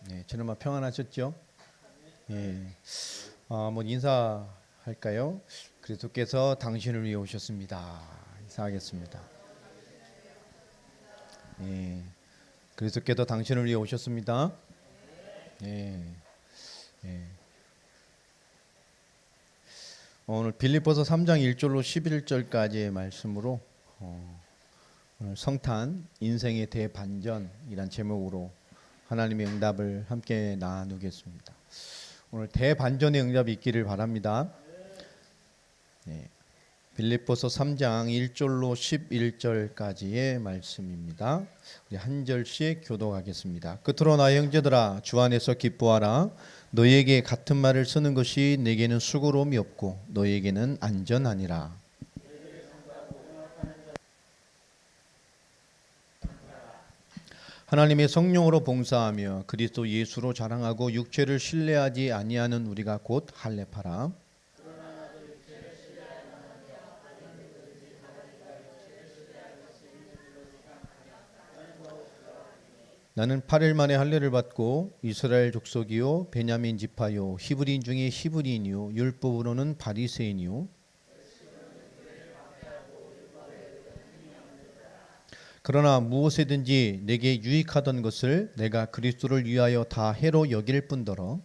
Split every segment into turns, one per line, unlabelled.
네, 지난번 평안하셨죠? 예. 뭐 인사할까요? 그리스도께서 당신을 위해 오셨습니다. 인사하겠습니다. 예. 그리스도께서 당신을 위해 오셨습니다. 예. 예. 오늘 빌립보서 3장 1절로 11절까지의 말씀으로 오늘 성탄 인생의 대반전이란 제목으로 하나님의 응답을 함께 나누겠습니다. 오늘 대반전의 응답이 있기를 바랍니다. 네. 빌립보서 3장 1절로 11절까지의 말씀입니다. 우리 한 절씩 교독하겠습니다. 끝으로 나 형제들아 주 안에서 기뻐하라. 너희에게 같은 말을 쓰는 것이 내게는 수고로움이 없고 너희에게는 안전하니라. 하나님의 성령으로 봉사하며 그리스도 예수로 자랑하고 육체를 신뢰하지 아니하는 우리가 곧 할례파라. 나는 8일 만에 할례를 받고 이스라엘 족속이요 베냐민 지파요 히브리인 중에 히브리인이요 율법으로는 바리새인이요 그러나 무엇이든지 내게 유익하던 것을 내가 그리스도를 위하여 다 해로 여길 뿐더러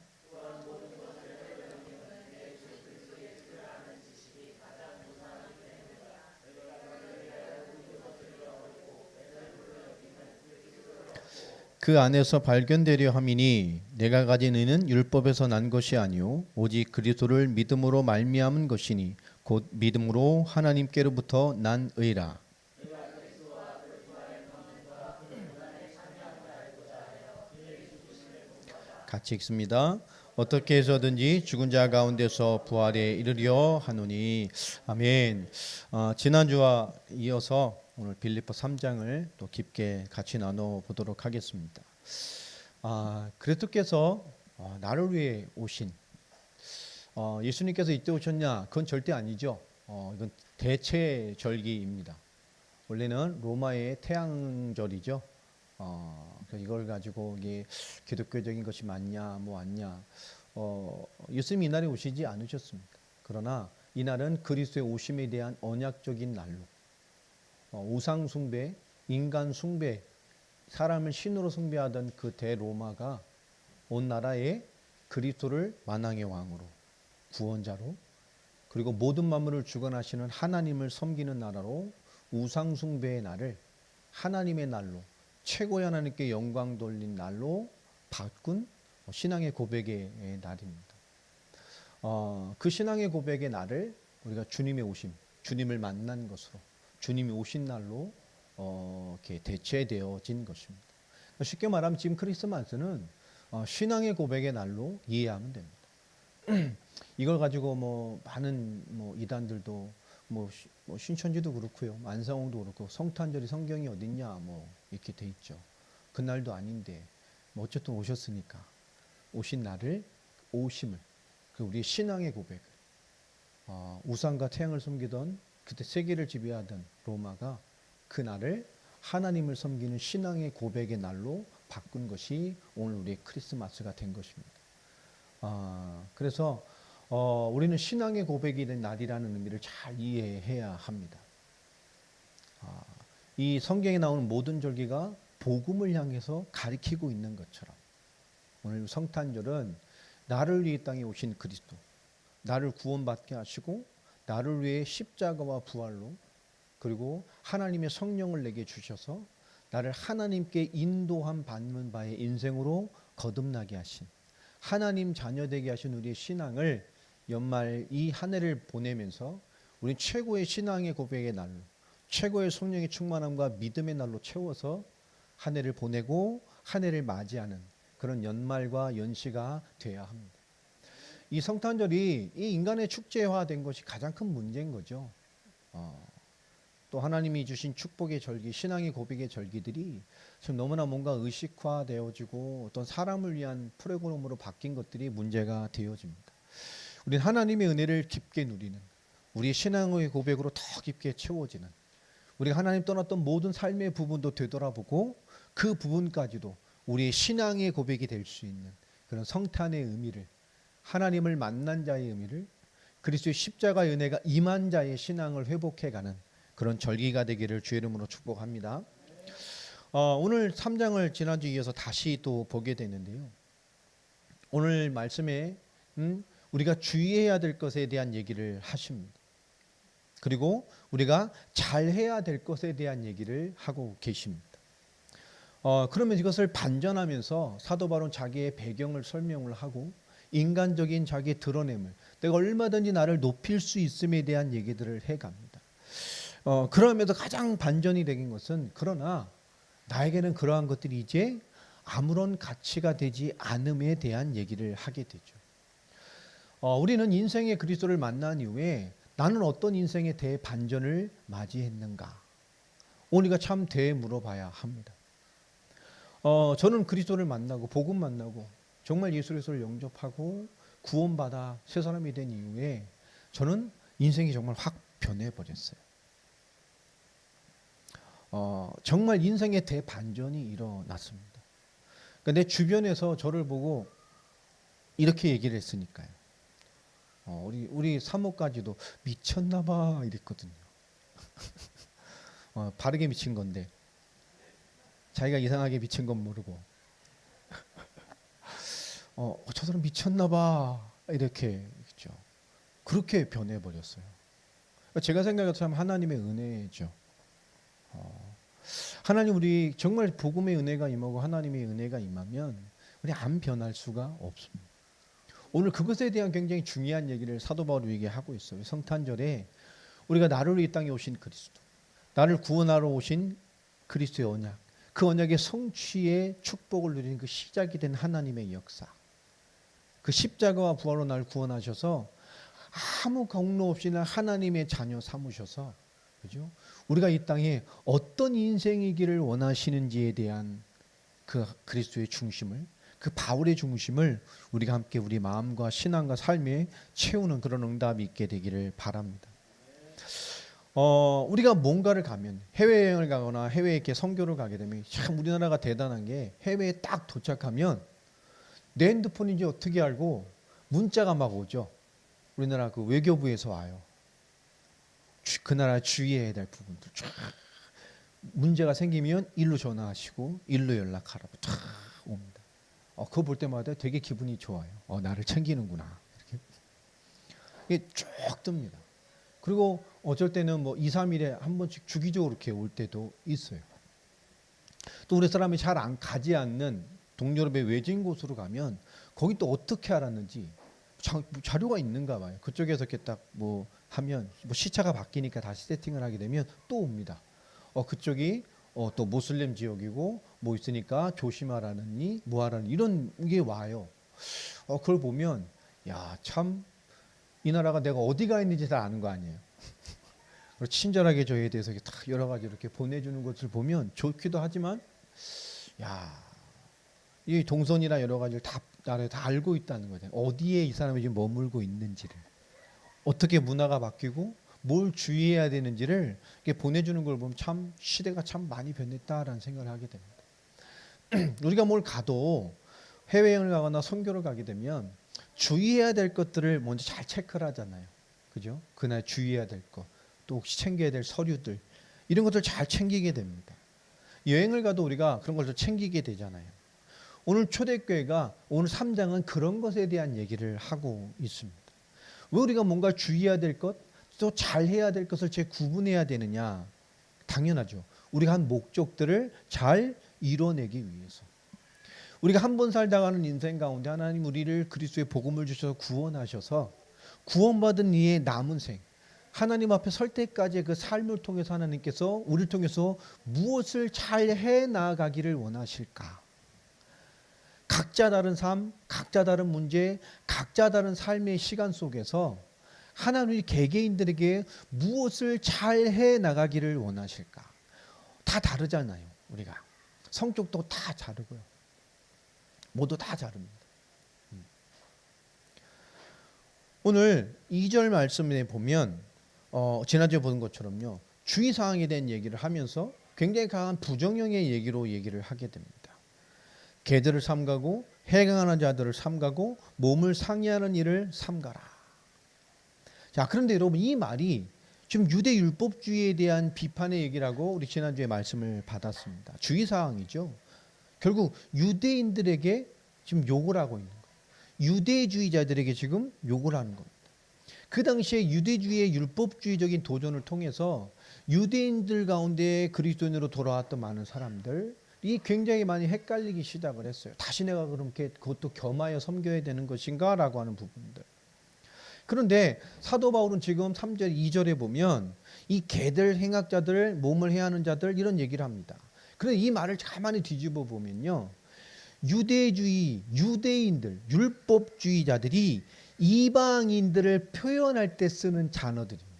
그 안에서 발견되려 함이니 내가 가진 의는 율법에서 난 것이 아니요 오직 그리스도를 믿음으로 말미암은 것이니 곧 믿음으로 하나님께로부터 난 의라. 같이 읽습니다. 어떻게 해서든지 죽은 자 가운데서 부활에 이르려 하노니 아멘. 지난주와 이어서 오늘 빌립보 3장을 또 깊게 같이 나눠 보도록 하겠습니다. 그리스도께서 나를 위해 오신 예수님께서 이때 오셨냐? 그건 절대 아니죠. 이건 대체절기입니다. 원래는 로마의 태양절이죠. 이걸 가지고 이게 기독교적인 것이 맞냐, 뭐 아니냐. 예수님이 이날에 오시지 않으셨습니다. 그러나 이날은 그리스도의 오심에 대한 언약적인 날로 우상 숭배, 인간 숭배, 사람을 신으로 숭배하던 그 대로마가 온 나라에 그리스도를 만왕의 왕으로, 구원자로, 그리고 모든 만물을 주관하시는 하나님을 섬기는 나라로 우상 숭배의 날을 하나님의 날로, 최고의 하나님께 영광 돌린 날로 바꾼 신앙의 고백의 날입니다. 그 신앙의 고백의 날을 우리가 주님의 오심, 주님을 만난 것으로, 주님이 오신 날로 이렇게 대체되어진 것입니다. 쉽게 말하면 지금 크리스마스는 신앙의 고백의 날로 이해하면 됩니다. 이걸 가지고 많은 이단들도 신천지도 그렇고요, 만상홍도 그렇고 성탄절이 성경이 어딨냐 이렇게 돼 있죠. 그날도 아닌데 어쨌든 오셨으니까 오신 날을 오심을 그 우리의 신앙의 고백을 우상과 태양을 섬기던 그때 세계를 지배하던 로마가 그 날을 하나님을 섬기는 신앙의 고백의 날로 바꾼 것이 오늘 우리의 크리스마스가 된 것입니다. 그래서 우리는 신앙의 고백이 된 날이라는 의미를 잘 이해해야 합니다. 이 성경에 나오는 모든 절기가 복음을 향해서 가리키고 있는 것처럼 오늘 성탄절은 나를 위해 땅에 오신 그리스도, 나를 구원받게 하시고 나를 위해 십자가와 부활로 그리고 하나님의 성령을 내게 주셔서 나를 하나님께 인도함 받는 바의 인생으로 거듭나게 하신 하나님 자녀 되게 하신 우리의 신앙을 연말 이 한 해를 보내면서 우리 최고의 신앙의 고백의 날로 최고의 성령의 충만함과 믿음의 날로 채워서 한 해를 보내고 한 해를 맞이하는 그런 연말과 연시가 돼야 합니다. 이 성탄절이 이 인간의 축제화된 것이 가장 큰 문제인 거죠. 또 하나님이 주신 축복의 절기, 신앙의 고백의 절기들이 지금 너무나 뭔가 의식화되어지고 어떤 사람을 위한 프로그램으로 바뀐 것들이 문제가 되어집니다. 우리는 하나님의 은혜를 깊게 누리는 우리의 신앙의 고백으로 더 깊게 채워지는 우리가 하나님 떠났던 모든 삶의 부분도 되돌아보고 그 부분까지도 우리의 신앙의 고백이 될 수 있는 그런 성탄의 의미를, 하나님을 만난 자의 의미를, 그리스도의 십자가의 은혜가 임한 자의 신앙을 회복해가는 그런 절기가 되기를 주의 이름으로 축복합니다. 오늘 3장을 지난주 이어서 다시 또 보게 되는데요. 오늘 말씀에 우리가 주의해야 될 것에 대한 얘기를 하십니다. 그리고 우리가 잘해야 될 것에 대한 얘기를 하고 계십니다. 그러면 이것을 반전하면서 사도 바울은 자기의 배경을 설명을 하고 인간적인 자기의 드러냄을, 내가 얼마든지 나를 높일 수 있음에 대한 얘기들을 해갑니다. 그러면서 가장 반전이 되는 것은, 그러나 나에게는 그러한 것들이 이제 아무런 가치가 되지 않음에 대한 얘기를 하게 되죠. 우리는 인생의 그리스도를 만난 이후에 나는 어떤 인생의 대반전을 맞이했는가, 우리가 참 되물어봐야 합니다. 저는 그리스도를 만나고 복음 만나고 정말 예수 그리스도를 영접하고 구원받아 새 사람이 된 이후에 저는 인생이 정말 확 변해버렸어요. 정말 인생의 대반전이 일어났습니다. 그러니까 내 주변에서 저를 보고 이렇게 얘기를 했으니까요. 우리 사모까지도 미쳤나봐 이랬거든요. 바르게 미친 건데 자기가 이상하게 미친 건 모르고 저 사람 미쳤나봐 이렇게 했죠. 그렇게 변해버렸어요. 제가 생각해도 참 하나님의 은혜죠. 하나님, 우리 정말 복음의 은혜가 임하고 하나님의 은혜가 임하면 우리 안 변할 수가 없습니다. 오늘 그것에 대한 굉장히 중요한 얘기를 사도 바울이 우리에게 하고 있어요. 성탄절에 우리가 나를 위해 이 땅에 오신 그리스도, 나를 구원하러 오신 그리스도의 언약, 그 언약의 성취의 축복을 누리는 그 시작이 된 하나님의 역사, 그 십자가와 부활로 나를 구원하셔서 아무 공로 없이 날 하나님의 자녀 삼으셔서, 그죠? 우리가 이 땅에 어떤 인생이기를 원하시는지에 대한 그 그리스도의 중심을, 그 바울의 중심을 우리가 함께 우리 마음과 신앙과 삶에 채우는 그런 응답이 있게 되기를 바랍니다. 우리가 뭔가를 가면, 해외여행을 가거나 해외에 이렇게 선교를 가게 되면 참 우리나라가 대단한 게, 해외에 딱 도착하면 내 핸드폰인지 어떻게 알고 문자가 막 오죠. 우리나라 그 외교부에서 와요. 그 나라 주의해야 될 부분들 쫙, 문제가 생기면 일로 전화하시고 일로 연락하라고 쫙 옵니다. 그거 볼 때마다 되게 기분이 좋아요. 나를 챙기는구나 이렇게. 이게 쭉 뜹니다. 그리고 어쩔 때는 뭐 2, 3일에 한 번씩 주기적으로 이렇게 올 때도 있어요. 또 우리 사람이 잘 안 가지 않는 동유럽의 외진 곳으로 가면 거기 또 어떻게 알았는지 자료가 있는가 봐요. 그쪽에서 이렇게 딱 뭐 하면 뭐 시차가 바뀌니까 다시 세팅을 하게 되면 또 옵니다. 그쪽이 또 모슬렘 지역이고 뭐 있으니까 조심하라느니 뭐 하라니 이런 게 와요. 그걸 보면 야, 참 이 나라가 내가 어디가 있는지 다 아는 거 아니에요. 친절하게 저희에 대해서 다 여러 가지 이렇게 보내주는 것을 보면 좋기도 하지만, 야, 이 동선이나 여러 가지를 다 나를 다 알고 있다는 거죠. 어디에 이 사람이 지금 머물고 있는지를, 어떻게 문화가 바뀌고 뭘 주의해야 되는지를 이렇게 보내주는 걸 보면 참 시대가 참 많이 변했다라는 생각을 하게 됩니다. 우리가 뭘 가도 해외여행을 가거나 선교를 가게 되면 주의해야 될 것들을 먼저 잘 체크를 하잖아요. 그죠? 그날 주의해야 될 것, 또 혹시 챙겨야 될 서류들, 이런 것들 잘 챙기게 됩니다. 여행을 가도 우리가 그런 걸 좀 챙기게 되잖아요. 오늘 초대교회가 오늘 3장은 그런 것에 대한 얘기를 하고 있습니다. 왜 우리가 뭔가 주의해야 될 것, 또 잘해야 될 것을 구분해야 되느냐? 당연하죠. 우리가 한 목적들을 잘 이뤄내기 위해서. 우리가 한 번 살다가는 인생 가운데 하나님 우리를 그리스도의 복음을 주셔서 구원하셔서 구원받은 이의 남은 생, 하나님 앞에 설 때까지의 그 삶을 통해서 하나님께서 우리를 통해서 무엇을 잘 해나가기를 원하실까? 각자 다른 삶, 각자 다른 문제, 각자 다른 삶의 시간 속에서 하나님이 개개인들에게 무엇을 잘 해나가기를 원하실까? 다 다르잖아요. 우리가 성격도 다 다르고요. 모두 다 다릅니다. 오늘 2절 말씀에 보면 지난주에 본 것처럼요, 주의사항에 대한 얘기를 하면서 굉장히 강한 부정형의 얘기로 얘기를 하게 됩니다. 개들을 삼가고 해강하는 자들을 삼가고 몸을 상해하는 일을 삼가라. 자, 그런데 여러분 이 말이 지금 유대 율법주의에 대한 비판의 얘기라고 우리 지난주에 말씀을 받았습니다. 주의사항이죠. 결국 유대인들에게 지금 욕을 하고 있는 거예요. 유대주의자들에게 지금 욕을 하는 겁니다. 그 당시에 유대주의의 율법주의적인 도전을 통해서 유대인들 가운데 그리스도인으로 돌아왔던 많은 사람들이 굉장히 많이 헷갈리기 시작을 했어요. 다시 내가 그렇게 그것도 겸하여 섬겨야 되는 것인가 라고 하는 부분들. 그런데 사도 바울은 지금 3절 2절에 보면 이 개들, 행악자들, 몸을 해하는 자들 이런 얘기를 합니다. 그런데 이 말을 가만히 뒤집어 보면요, 유대주의, 유대인들, 율법주의자들이 이방인들을 표현할 때 쓰는 단어들입니다.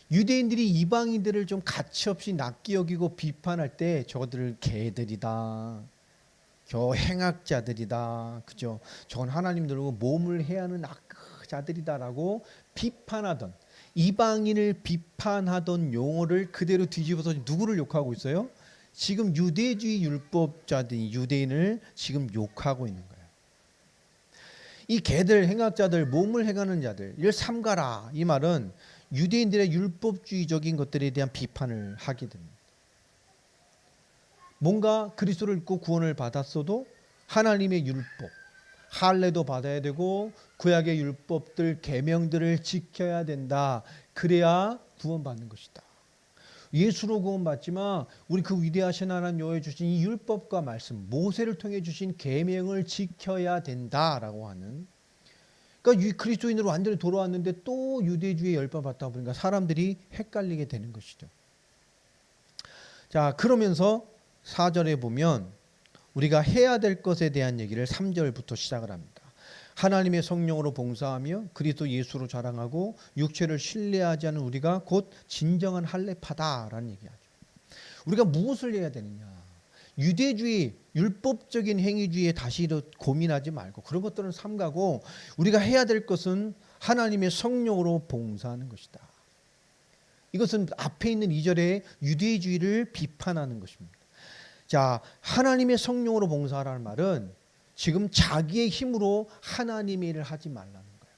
유대인들이 이방인들을 좀 가치없이 낚기 여기고 비판할 때 저들을 개들이다, 저 행악자들이다, 그죠? 저건 하나님들로 몸을 해하는 악자들이다라고 비판하던, 이방인을 비판하던 용어를 그대로 뒤집어서 누구를 욕하고 있어요? 지금 유대주의 율법자들이 유대인을 지금 욕하고 있는 거예요. 이 개들, 행악자들, 몸을 행하는 자들 이를 삼가라. 이 말은 유대인들의 율법주의적인 것들에 대한 비판을 하게 됩니다. 뭔가 그리스도를 믿고 구원을 받았어도 하나님의 율법, 할례도 받아야 되고 구약의 율법들, 계명들을 지켜야 된다. 그래야 구원받는 것이다. 예수로 구원받지만 우리 그 위대하신 하나님 여호와에 주신 이 율법과 말씀, 모세를 통해 주신 계명을 지켜야 된다라고 하는, 그러니까 그리스도인으로 완전히 돌아왔는데 또 유대주의에 열받다 보니까 사람들이 헷갈리게 되는 것이죠. 자, 그러면서 4절에 보면 우리가 해야 될 것에 대한 얘기를 3절부터 시작을 합니다. 하나님의 성령으로 봉사하며 그리스도 예수로 자랑하고 육체를 신뢰하지 않은 우리가 곧 진정한 할례파다라는 얘기하죠. 우리가 무엇을 해야 되느냐? 유대주의, 율법적인 행위주의에 다시 고민하지 말고 그런 것들은 삼가고 우리가 해야 될 것은 하나님의 성령으로 봉사하는 것이다. 이것은 앞에 있는 2절의 유대주의를 비판하는 것입니다. 자, 하나님의 성령으로 봉사하라는 말은 지금 자기의 힘으로 하나님의 일을 하지 말라는 거예요.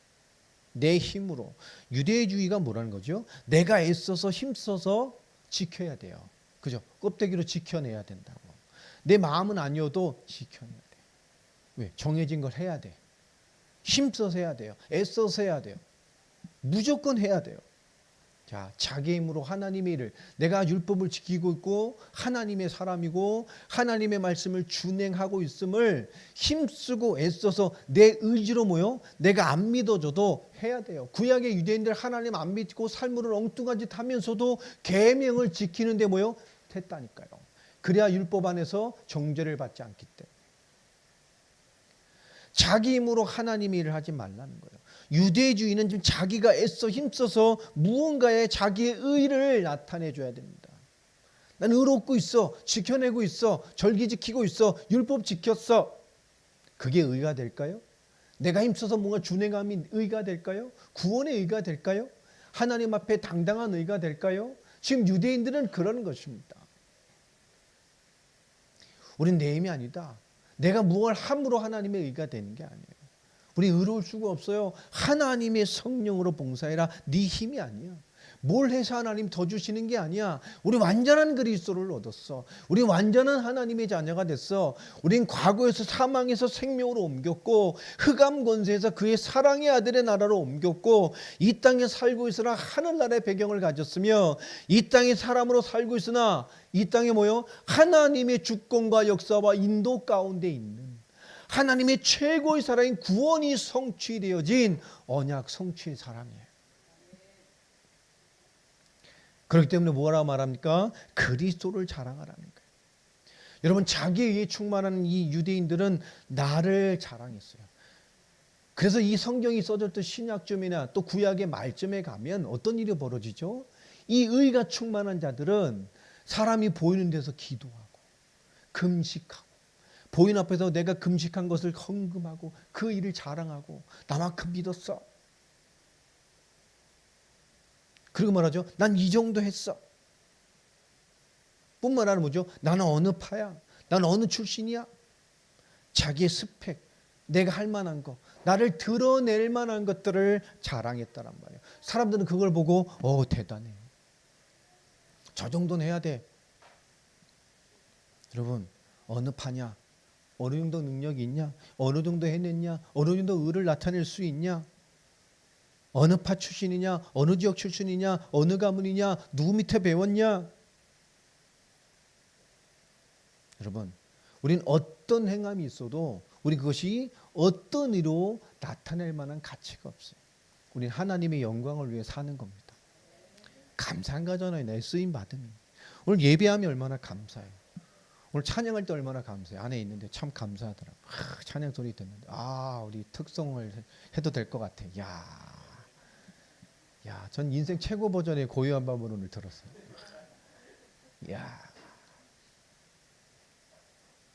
내 힘으로. 유대주의가 뭐라는 거죠? 내가 애써서 힘써서 지켜야 돼요. 그죠? 껍데기로 지켜내야 된다고. 내 마음은 아니어도 지켜내야 돼. 왜? 정해진 걸 해야 돼. 힘써서 해야 돼요. 애써서 해야 돼요. 무조건 해야 돼요. 자, 자기 힘으로 하나님의 일을, 내가 율법을 지키고 있고 하나님의 사람이고 하나님의 말씀을 준행하고 있음을 힘쓰고 애써서 내 의지로 뭐요? 내가 안 믿어줘도 해야 돼요. 구약의 유대인들 하나님 안 믿고 삶으로 엉뚱한 짓 하면서도 계명을 지키는데 뭐요? 했다니까요. 그래야 율법 안에서 정죄를 받지 않기 때문에. 자기 힘으로 하나님의 일을 하지 말라는 거예요. 유대주의는 좀 자기가 애써 힘써서 무언가의 자기의 의를 나타내줘야 됩니다. 난 의롭고 있어, 지켜내고 있어, 절기 지키고 있어, 율법 지켰어. 그게 의가 될까요? 내가 힘써서 뭔가 준행함이 의가 될까요? 구원의 의가 될까요? 하나님 앞에 당당한 의가 될까요? 지금 유대인들은 그러는 것입니다. 우린 내 힘이 아니다. 내가 무엇을 함으로 하나님의 의가 되는 게 아니에요. 우리 의로울 수가 없어요. 하나님의 성령으로 봉사해라. 네 힘이 아니야. 뭘 해서 하나님 더 주시는 게 아니야. 우리 완전한 그리스도를 얻었어. 우리 완전한 하나님의 자녀가 됐어. 우린 과거에서 사망에서 생명으로 옮겼고 흑암 권세에서 그의 사랑의 아들의 나라로 옮겼고 이 땅에 살고 있으나 하늘나라의 배경을 가졌으며 이 땅에 사람으로 살고 있으나 이 땅에 뭐요? 하나님의 주권과 역사와 인도 가운데 있는 하나님의 최고의 사랑인 구원이 성취되어진 언약 성취의 사람이에요. 그렇기 때문에 뭐라고 말합니까? 그리스도를 자랑하라는 거예요. 여러분, 자기에 의해 충만한 이 유대인들은 나를 자랑했어요. 그래서 이 성경이 써졌던 신약점이나 또 구약의 말점에 가면 어떤 일이 벌어지죠? 이 의가 충만한 자들은 사람이 보이는 데서 기도하고 금식하고 보인 앞에서 내가 금식한 것을 헌금하고 그 일을 자랑하고 나만큼 믿었어. 그리고 말하죠. 난 이 정도 했어. 뿐만 아니라 뭐죠? 나는 어느 파야. 난 어느 출신이야? 자기의 스펙, 내가 할 만한 거, 나를 드러낼 만한 것들을 자랑했다란 말이에요. 사람들은 그걸 보고 대단해, 저 정도는 해야 돼. 여러분, 어느 파냐? 어느 정도 능력이 있냐? 어느 정도 해냈냐? 어느 정도 의를 나타낼 수 있냐? 어느 파 출신이냐? 어느 지역 출신이냐? 어느 가문이냐? 누구 밑에 배웠냐? 여러분, 우린 어떤 행함이 있어도 우리 그것이 어떤 의로 나타낼 만한 가치가 없어요. 우린 하나님의 영광을 위해 사는 겁니다. 감사한 거잖아요. 내 쓰임 받음이. 오늘 예배함이 얼마나 감사해요. 오늘 찬양할 때 얼마나 감사해요. 안에 있는데 참 감사하더라고요. 찬양 소리 듣는데 우리 특성을 해도 될 것 같아. 전 인생 최고 버전의 고요한 밤을 오늘 들었어요.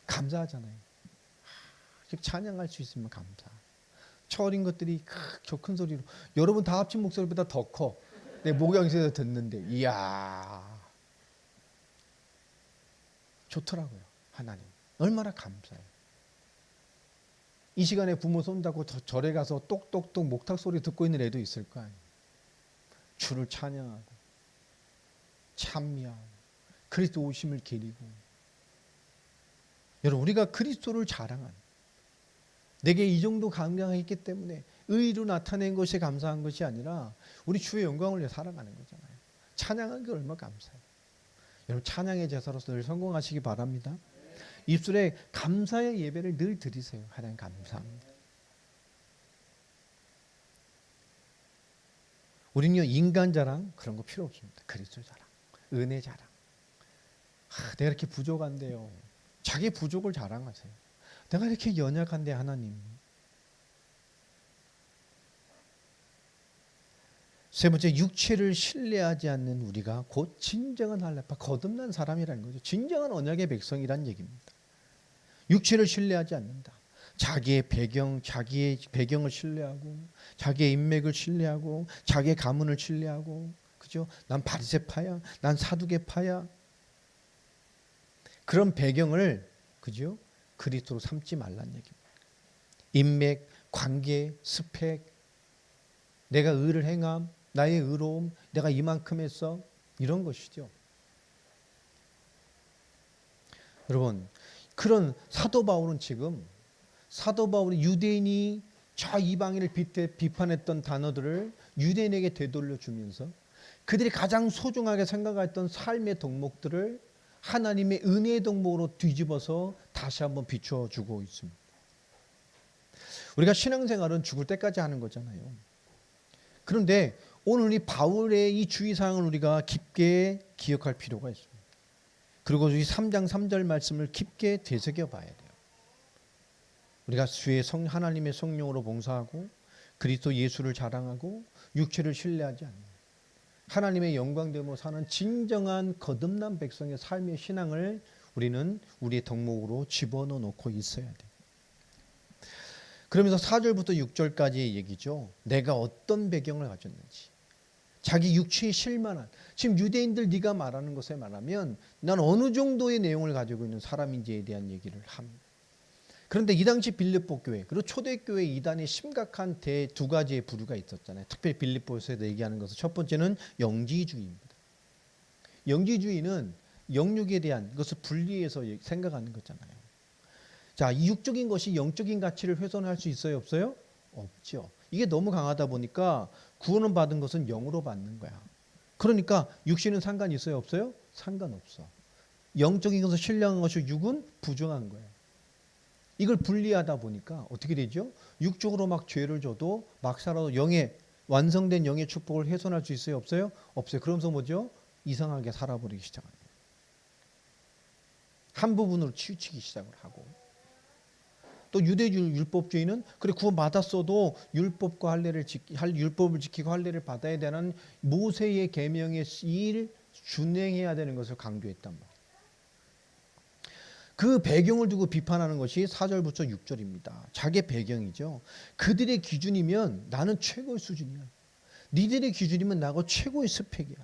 감사하잖아요. 찬양할 수 있으면 감사. 철인 것들이 저 큰 소리로, 여러분 다 합친 목소리보다 더 커. 내 목양새에서 듣는데 좋더라고요. 하나님 얼마나 감사해요. 이 시간에 부모 손잡고 절에 가서 똑똑똑 목탁 소리 듣고 있는 애도 있을 거 아니에요. 주를 찬양하고 찬미하고 그리스도 오심을 기리고. 여러분, 우리가 그리스도를 자랑하는, 내게 이 정도 감당했기 때문에 의로 나타낸 것이 감사한 것이 아니라 우리 주의 영광을 위해 살아가는 거잖아요. 찬양하는 게 얼마나 감사해요. 여러분, 찬양의 제사로서 늘 성공하시기 바랍니다. 입술에 감사의 예배를 늘 드리세요. 하나님 감사합니다. 우리는요, 인간 자랑 그런 거 필요 없습니다. 그리스도 자랑, 은혜 자랑. 내가 이렇게 부족한데요. 자기 부족을 자랑하세요. 내가 이렇게 연약한데 하나님. 세 번째, 육체를 신뢰하지 않는 우리가 곧 진정한 할례파, 거듭난 사람이라는 거죠. 진정한 언약의 백성이라는 얘기입니다. 육체를 신뢰하지 않는다. 자기의 배경을 신뢰하고, 자기의 인맥을 신뢰하고, 자기의 가문을 신뢰하고, 그죠? 난 바리새파야, 난 사두개파야. 그런 배경을, 그죠? 그리스도로 삼지 말란 얘기입니다. 인맥, 관계, 스펙, 내가 의를 행함, 나의 의로움, 내가 이만큼 했어, 이런 것이죠. 여러분, 그런 사도 바울은 지금, 사도 바울이 유대인이 저 이방인을 비판했던 단어들을 유대인에게 되돌려 주면서 그들이 가장 소중하게 생각했던 삶의 덕목들을 하나님의 은혜의 덕목으로 뒤집어서 다시 한번 비추어 주고 있습니다. 우리가 신앙생활은 죽을 때까지 하는 거잖아요. 그런데 오늘 이 바울의 이 주의사항을 우리가 깊게 기억할 필요가 있습니다. 그리고 이 3장 3절 말씀을 깊게 되새겨 봐야 돼요. 우리가 주의 하나님의 성령으로 봉사하고 그리스도 예수를 자랑하고 육체를 신뢰하지 않는 하나님의 영광됨으로 사는 진정한 거듭난 백성의 삶의 신앙을 우리는 우리의 덕목으로 집어넣어 놓고 있어야 돼요. 그러면서 4절부터 6절까지의 얘기죠. 내가 어떤 배경을 가졌는지, 자기 육체에 실만한, 지금 유대인들 네가 말하는 것에 말하면 난 어느 정도의 내용을 가지고 있는 사람인지에 대한 얘기를 합니다. 그런데 이 당시 빌립보 교회, 그리고 초대교회 이단의 심각한 두 가지의 부류가 있었잖아요. 특별히 빌립보에서 얘기하는 것은 첫 번째는 영지주의입니다. 영지주의는 영육에 대한 것을 분리해서 생각하는 거잖아요. 자, 이 육적인 것이 영적인 가치를 훼손할 수 있어요, 없어요? 없죠. 이게 너무 강하다 보니까 구원을 받은 것은 영으로 받는 거야. 그러니까 육신은 상관이 있어요, 없어요? 상관없어. 영적인 것을 신뢰한 것이 육은 부정한 거예요. 이걸 분리하다 보니까 어떻게 되죠? 육적으로 막 죄를 져도 막 살아도 완성된 영의 축복을 훼손할 수 있어요, 없어요? 없어요. 그러면서 뭐죠? 이상하게 살아버리기 시작합니다. 한 부분으로 치우치기 시작을 하고. 또 율법주의는 그래 구원 받았어도 율법을 지키고 할례를 받아야 되는 모세의 계명의 일 준행해야 되는 것을 강조했단 말이에요. 그 배경을 두고 비판하는 것이 4절부터 6절입니다. 자기의 배경이죠. 그들의 기준이면 나는 최고의 수준이야. 니들의 기준이면 나하고 최고의 스펙이야.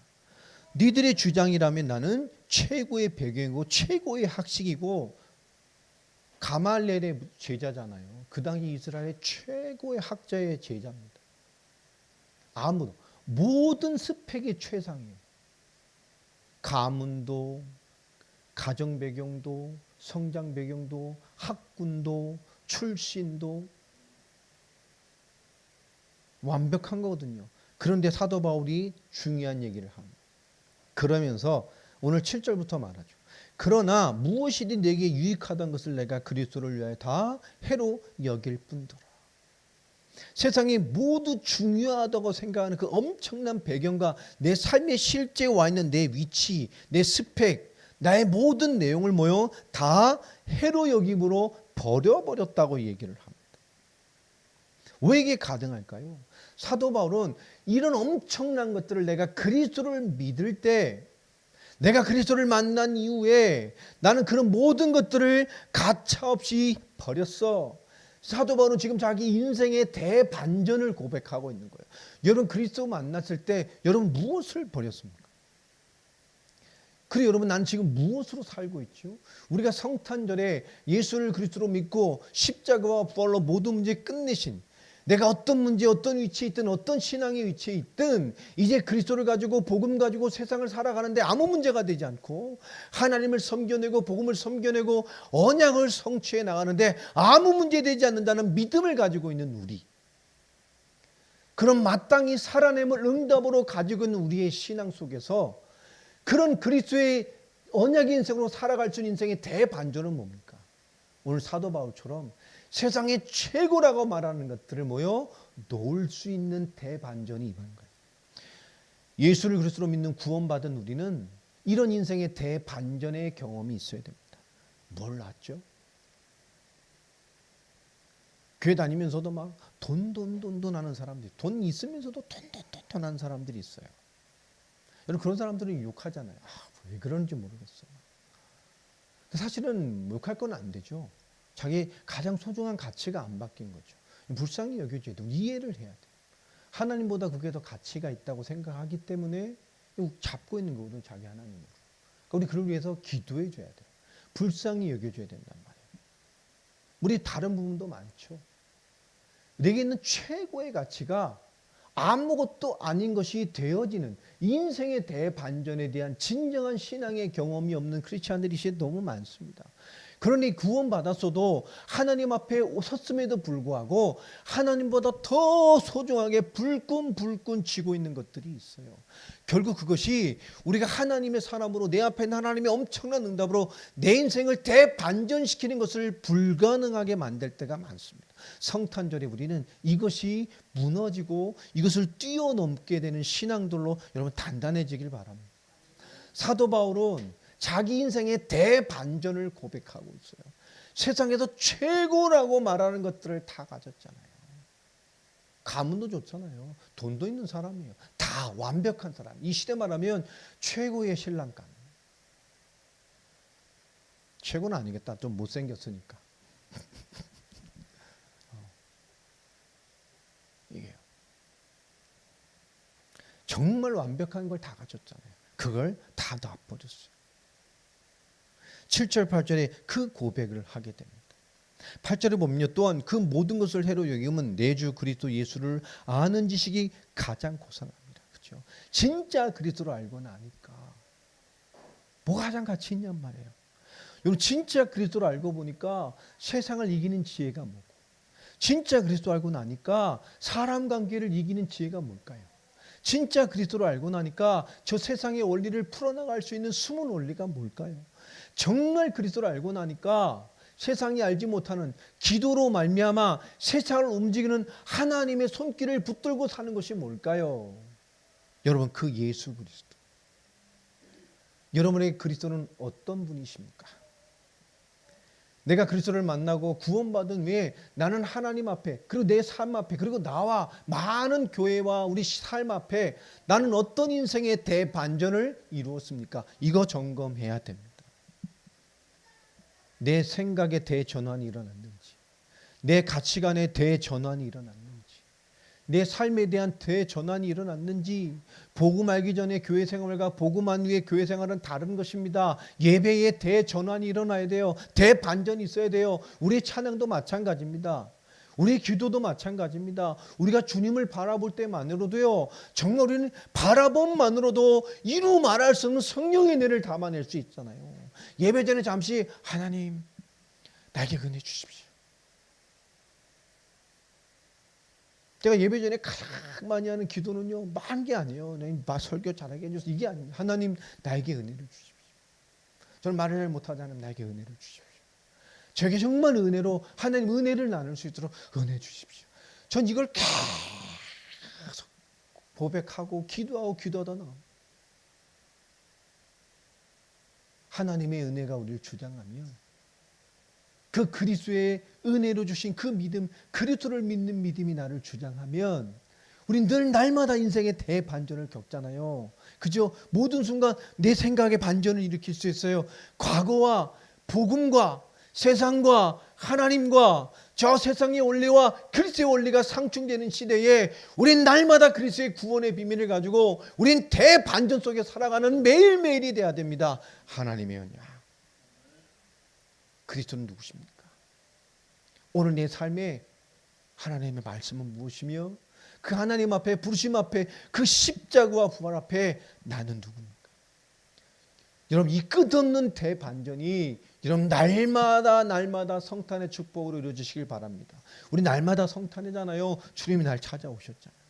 니들의 주장이라면 나는 최고의 배경이고 최고의 학식이고 가말리엘의 제자잖아요. 그 당시 이스라엘의 최고의 학자의 제자입니다. 아무도 모든 스펙이 최상이에요. 가문도, 가정 배경도, 성장 배경도, 학군도, 출신도 완벽한 거거든요. 그런데 사도 바울이 중요한 얘기를 합니다. 그러면서 오늘 7절부터 말하죠. 그러나 무엇이든 내게 유익하던 것을 내가 그리스도를 위하여 다 해로 여길 뿐더라. 세상에 모두 중요하다고 생각하는 그 엄청난 배경과 내 삶에 실제 와 있는 내 위치, 내 스펙, 나의 모든 내용을 다 해로 여김으로 버려버렸다고 얘기를 합니다. 왜 이게 가능할까요? 사도 바울은 이런 엄청난 것들을 내가 그리스도를 믿을 때, 내가 그리스도를 만난 이후에 나는 그런 모든 것들을 가차없이 버렸어. 사도 바울은 지금 자기 인생의 대반전을 고백하고 있는 거예요. 여러분 그리스도 만났을 때 여러분 무엇을 버렸습니까? 그리고 여러분 난 지금 무엇으로 살고 있죠? 우리가 성탄절에 예수를 그리스도로 믿고 십자가와 부활로 모든 문제 끝내신, 내가 어떤 문제, 어떤 위치에 있든 어떤 신앙의 위치에 있든 이제 그리스도를 가지고 복음 가지고 세상을 살아가는데 아무 문제가 되지 않고 하나님을 섬겨내고 복음을 섬겨내고 언약을 성취해 나가는데 아무 문제 되지 않는다는 믿음을 가지고 있는 우리, 그런 마땅히 살아냄을 응답으로 가지고 있는 우리의 신앙 속에서 그런 그리스도의 언약의 인생으로 살아갈 수 있는 인생의 대반전은 뭡니까? 오늘 사도 바울처럼 세상의 최고라고 말하는 것들을 놓을 수 있는 대반전이 임한 거예요. 예수를 그리스도로 믿는 구원받은 우리는 이런 인생의 대반전의 경험이 있어야 됩니다. 뭘 낳죠? 교회 다니면서도 막 돈 하는 사람들이, 돈 있으면서도 돈 하는 사람들이 있어요. 여러분 그런 사람들은 욕하잖아요. 왜 그런지 모르겠어요. 사실은 욕할 건 안 되죠. 자기 가장 소중한 가치가 안 바뀐 거죠. 불쌍히 여겨줘야 돼요. 이해를 해야 돼요. 하나님보다 그게 더 가치가 있다고 생각하기 때문에 잡고 있는 거거든요. 자기 하나님으로. 그러니까 우리 그걸 위해서 기도해 줘야 돼요. 불쌍히 여겨줘야 된단 말이에요. 우리 다른 부분도 많죠. 내게 있는 최고의 가치가 아무것도 아닌 것이 되어지는 인생의 대반전에 대한 진정한 신앙의 경험이 없는 크리스찬들이 이제 너무 많습니다. 그러니 구원받았어도 하나님 앞에 섰음에도 불구하고 하나님보다 더 소중하게 불끈 지고 있는 것들이 있어요. 결국 그것이 우리가 하나님의 사람으로 내 앞에 있는 하나님의 엄청난 응답으로 내 인생을 대반전시키는 것을 불가능하게 만들 때가 많습니다. 성탄절에 우리는 이것이 무너지고 이것을 뛰어넘게 되는 신앙들로 여러분 단단해지길 바랍니다. 사도 바울은 자기 인생의 대반전을 고백하고 있어요. 세상에서 최고라고 말하는 것들을 다 가졌잖아요. 가문도 좋잖아요. 돈도 있는 사람이에요. 다 완벽한 사람. 이 시대 말하면 최고의 신랑감. 최고는 아니겠다. 좀 못생겼으니까. 이게요. 정말 완벽한 걸 다 가졌잖아요. 그걸 다 놔버렸어요. 7절 8절에 그 고백을 하게 됩니다. 8절에 보면요. 또한 그 모든 것을 해로 여김은 내 주 그리스도 예수를 아는 지식이 가장 고상합니다. 그렇죠? 진짜 그리스도를 알고 나니까 뭐가 가장 가치 있냔 말이에요. 여러분 진짜 그리스도를 알고 보니까 세상을 이기는 지혜가 뭐고, 진짜 그리스도 알고 나니까 사람 관계를 이기는 지혜가 뭘까요? 진짜 그리스도를 알고 나니까 저 세상의 원리를 풀어나갈 수 있는 숨은 원리가 뭘까요? 정말 그리스도를 알고 나니까 세상이 알지 못하는 기도로 말미암아 세상을 움직이는 하나님의 손길을 붙들고 사는 것이 뭘까요? 여러분 그 예수 그리스도. 여러분의 그리스도는 어떤 분이십니까? 내가 그리스도를 만나고 구원받은 후에 나는 하나님 앞에, 그리고 내 삶 앞에, 그리고 나와 많은 교회와 우리 삶 앞에 나는 어떤 인생의 대반전을 이루었습니까? 이거 점검해야 됩니다. 내 생각의 대전환이 일어났는지, 내 가치관의 대전환이 일어났는지, 내 삶에 대한 대전환이 일어났는지. 복음 알기 전에 교회 생활과 복음 한 후에 교회 생활은 다른 것입니다. 예배에 대전환이 일어나야 돼요. 대반전이 있어야 돼요. 우리의 찬양도 마찬가지입니다. 우리의 기도도 마찬가지입니다. 우리가 주님을 바라볼 때만으로도요, 정말 우리는 바라봄만으로도 이루 말할 수 없는 성령의 은혜를 담아낼 수 있잖아요. 예배 전에 잠시 하나님 나에게 은혜 주십시오. 제가 예배 전에 가장 많이 하는 기도는요, 많은 게 아니에요. 설교 잘하게 해주세요. 이게 아닙니다. 하나님 나에게 은혜를 주십시오. 저는 말을 잘 못하지 않으면 나에게 은혜를 주십시오. 저에게 정말 은혜로 하나님 은혜를 나눌 수 있도록 은혜 주십시오. 전 이걸 계속 고백하고 기도하다 나옵니다. 하나님의 은혜가 우리를 주장하면 그 그리스도의 은혜로 주신 그 믿음, 그리스도를 믿는 믿음이 나를 주장하면 우린 늘 날마다 인생의 대반전을 겪잖아요. 그죠? 모든 순간 내 생각의 반전을 일으킬 수 있어요. 과거와 복음과 세상과 하나님과 저 세상의 원리와 그리스도의 원리가 상충되는 시대에 우린 날마다 그리스도의 구원의 비밀을 가지고 우린 대반전 속에 살아가는 매일매일이 돼야 됩니다. 하나님의 은혜야. 그리스도는 누구십니까? 오늘 내 삶에 하나님의 말씀은 무엇이며 그 하나님 앞에 부르심 앞에 그 십자가와 부활 앞에 나는 누굽니까? 여러분 이 끝없는 대반전이 여러분 날마다 성탄의 축복으로 이루어지시길 바랍니다. 우리 날마다 성탄이잖아요. 주님이 날 찾아오셨잖아요.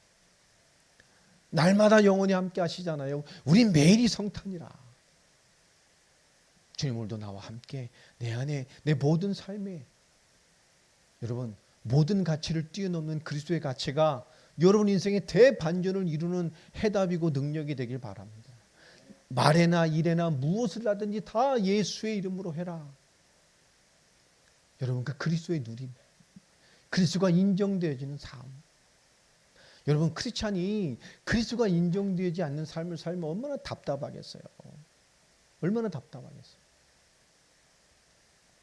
날마다 영원히 함께 하시잖아요. 우린 매일이 성탄이라. 주님 오늘도 나와 함께 내 안에 내 모든 삶에 여러분 모든 가치를 뛰어넘는 그리스도의 가치가 여러분 인생의 대반전을 이루는 해답이고 능력이 되길 바랍니다. 말에나 일에나 무엇을 하든지 다 예수의 이름으로 해라. 여러분 그 그리스도의 누림, 그리스도가 인정되어지는 삶. 여러분 크리스찬이 그리스도가 인정되지 않는 삶을 살면 얼마나 답답하겠어요. 얼마나 답답하겠어요.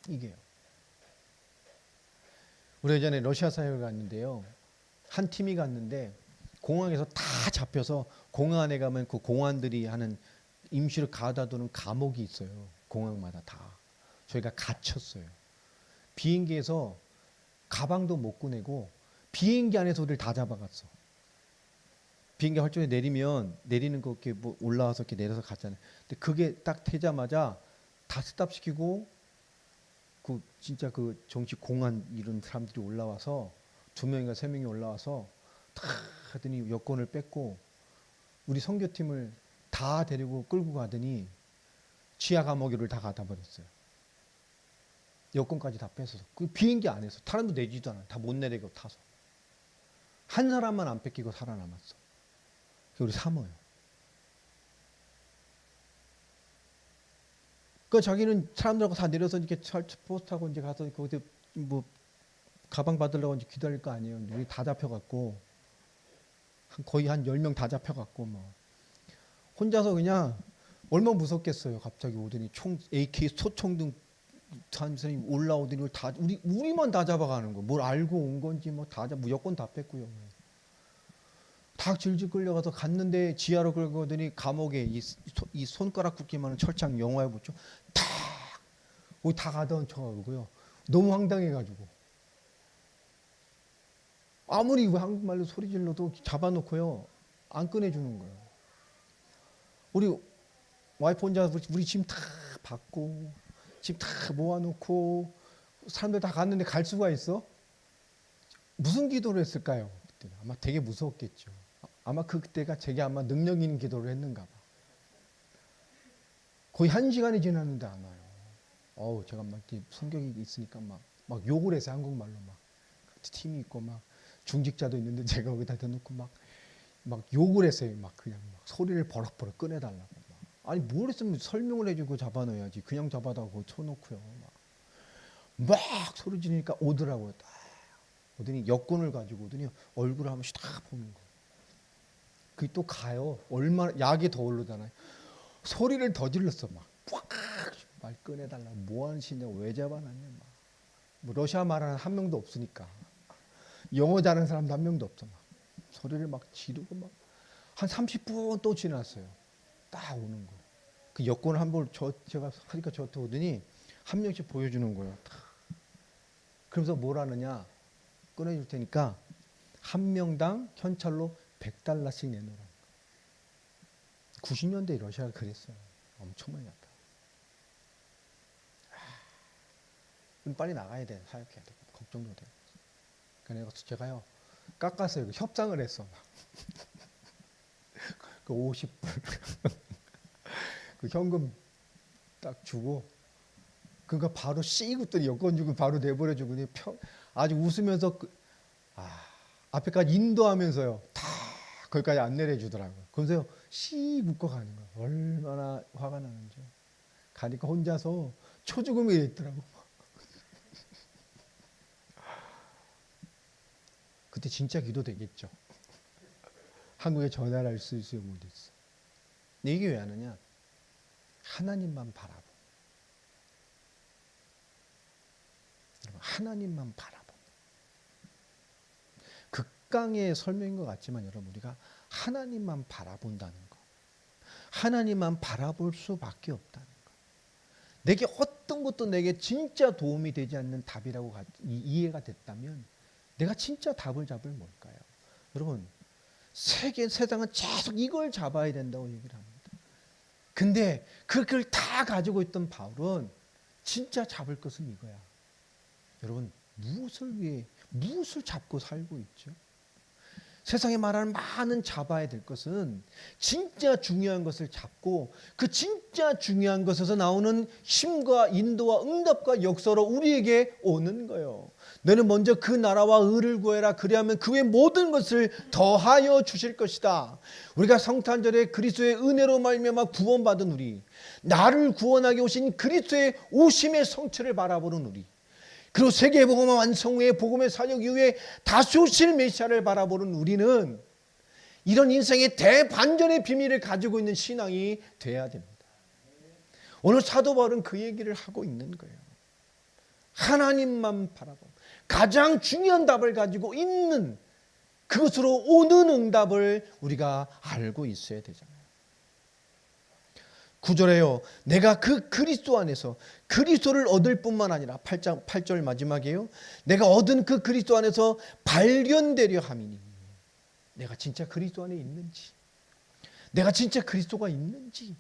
이게요. 우리 예전에 러시아 사역을 갔는데요. 한 팀이 갔는데 공항에서 다 잡혀서 공항 안에 가면 그 공안들이 하는 임시로 가둬두는 감옥이 있어요. 공항마다 다. 저희가 갇혔어요. 비행기에서 가방도 못 꺼내고 비행기 안에서 우리를 다 잡아갔어. 비행기 활주로에 내리는 거 이렇게 뭐 올라와서 이렇게 내려서 갔잖아요. 근데 그게 딱 되자마자 다 스탑시키고 그 진짜 그 정치 공안 이런 사람들이 올라와서 2명인가 3명이 올라와서 다 하더니 여권을 뺏고 우리 선교팀을 다 데리고 끌고 가더니 지하 감옥으로 다 가다 버렸어요. 여권까지 다 뺏어서 그 비행기 안에서 사람도 내지도 않아. 다 못 내리고 타서 한 사람만 안 뺏기고 살아남았어. 우리 사모예요. 그 자기는 사람들하고 다 내려서 이렇게 버스 타고 이제 가서 거기서 뭐 가방 받으려고 이제 기다릴 거 아니에요. 우리 다 잡혀갖고 거의 한 10명 다 잡혀갖고 뭐 혼자서 그냥 얼마나 무섭겠어요. 갑자기 오더니 총 AK 소총 등 사람이 올라오더니 다 우리만 다 잡아가는 거. 뭘 알고 온 건지 뭐 다 무조건 다 뺐고요. 다 질질 끌려가서 갔는데 지하로 끌고 오더니 감옥에 이 손가락 굵기만한 철창 영화에 붙죠. 탁! 거기 다 가던 척하고요. 너무 황당해가지고. 아무리 한국말로 소리 질러도 잡아놓고요. 안 꺼내주는 거예요. 우리 와이프 혼자 우리 짐 다 받고 짐 다 모아놓고 사람들 다 갔는데 갈 수가 있어? 무슨 기도를 했을까요? 그때 아마 되게 무서웠겠죠. 아마 그때가 제게 아마 능력 있는 기도를 했는가 봐. 거의 1시간이 지났는데 안 와요. 제가 막 성격이 있으니까 막 욕을 해서 한국말로 막 팀이 있고 막 중직자도 있는데 제가 거기다 대놓고 막 욕을 했어요. 막 그냥 막 소리를 버럭버럭 꺼내달라고. 아니 뭘 했으면 설명을 해주고 잡아넣어야지. 그냥 잡아다고 쳐놓고요. 막 소리 지르니까 오더라고요. 딱 오더니 여권을 가지고 오더니 얼굴을 한 번씩 딱 보는 거. 그게 또 가요. 얼마나 약이 더 오르잖아요. 소리를 더 질렀어. 말 꺼내달라고. 뭐 하는 짓이냐고. 왜 잡아놨냐. 뭐 러시아 말하는 한 명도 없으니까. 영어 잘하는 사람도 한 명도 없어. 소리를 막 지르고 막 한 30분 또 지났어요. 딱 오는 거예요. 그 여권을 한번 제가 하니까 저한테 오더니 한 명씩 보여주는 거예요. 그러면서 뭘 하느냐, 꺼내줄 테니까 한 명당 현찰로 $100씩 내놓으라. 90년대 러시아가 그랬어요. 엄청 많이 났다. 그럼 빨리 나가야 돼. 사역해야 돼. 걱정도 돼. 그래서 제가요 깎았어요. 협상을 했어. 그 50불 그 현금 딱 주고, 그러니까 바로 씩웃더니 여권 주고 바로 내버려주고 아주 웃으면서 앞에까지 인도하면서요 다 거기까지 안 내려주더라고요. 그러면서 씩 웃고 가는 거예요. 얼마나 화가 나는지. 가니까 혼자서 초죽음이 있더라고. 그때 진짜 기도되겠죠. 한국에 전화를 할 수 있어요, 못했어. 이게 왜 하느냐? 하나님만 바라보. 하나님만 바라보. 극강의 설명인 것 같지만 여러분, 우리가 하나님만 바라본다는 거, 하나님만 바라볼 수밖에 없다는 거. 내게 어떤 것도 내게 진짜 도움이 되지 않는 답이라고 이해가 됐다면 내가 진짜 답을 잡을 뭘까요? 여러분, 세상은 계속 이걸 잡아야 된다고 얘기를 합니다. 근데 그걸 다 가지고 있던 바울은 진짜 잡을 것은 이거야. 여러분, 무엇을 위해, 무엇을 잡고 살고 있죠? 세상에 말하는 많은 잡아야 될 것은 진짜 중요한 것을 잡고 그 진짜 중요한 것에서 나오는 힘과 인도와 응답과 역사로 우리에게 오는 거예요. 너는 먼저 그 나라와 의를 구해라. 그리하면 그 외 모든 것을 더하여 주실 것이다. 우리가 성탄절에 그리스도의 은혜로 말미암아 구원받은 우리, 나를 구원하게 오신 그리스도의 오심의 성취를 바라보는 우리, 그리고 세계 복음화 완성 후에 복음의 사역 이후에 다시 오실 메시아를 바라보는 우리는 이런 인생의 대반전의 비밀을 가지고 있는 신앙이 돼야 됩니다. 오늘 사도 바울은 그 얘기를 하고 있는 거예요. 하나님만 바라보, 가장 중요한 답을 가지고 있는, 그것으로 오는 응답을 우리가 알고 있어야 되잖아요. 9절에요. 내가 그 그리스도 안에서 그리스도를 얻을 뿐만 아니라 8절 마지막에요. 내가 얻은 그 그리스도 안에서 발견되려 함이니. 내가 진짜 그리스도 안에 있는지, 내가 진짜 그리스도가 있는지,